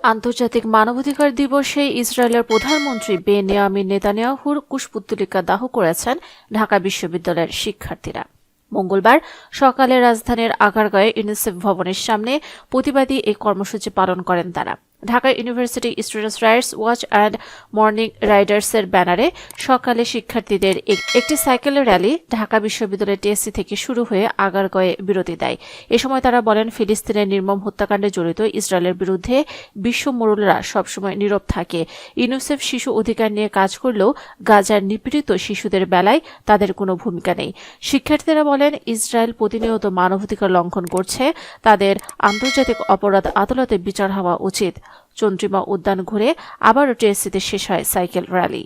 আন্তর্জাতিক মানবাধিকার দিবসে ইসরায়েলের প্রধানমন্ত্রী বেনিয়ামিন নেতানিয়াহুর কুশপুত্তলিকা দাহ করেছেন ঢাকা বিশ্ববিদ্যালয়ের শিক্ষার্থীরা। মঙ্গলবার সকালে রাজধানীর আগারগাঁওয়ে ইউনিসেফ ভবনের সামনে প্রতিবাদী এই কর্মসূচি পালন করেন তারা। Dhaka university students rights watch and morning রাইডার্সের ব্যানারে সকালে শিক্ষার্থীদের একটি সাইকেল র্যালি ঢাকা বিশ্ববিদ্যালয়ের টিএসসি থেকে শুরু হয়ে আগারগাঁওয়ে বিরতি দেয়। এ সময় তারা বলেন, ফিলিস্তিনের নির্মম হত্যাকাণ্ডে জড়িত ইসরায়েলের বিরুদ্ধে বিশ্ব মোড়লরা সবসময় নীরব থাকে। ইউনিসেফ শিশু অধিকার নিয়ে কাজ করলেও গাজার নিপীড়িত শিশুদের বেলায় তাদের কোনো ভূমিকা নেই। শিক্ষার্থীরা বলেন, ইসরায়েল প্রতিনিয়ত মানবাধিকার লঙ্ঘন করছে, তাদের আন্তর্জাতিক অপরাধ আদালতে বিচার হওয়া উচিত। চন্দ্রিমা উদ্যান ঘুরে আবারও টিএসসিতে শেষ হয় সাইকেল র্যালি।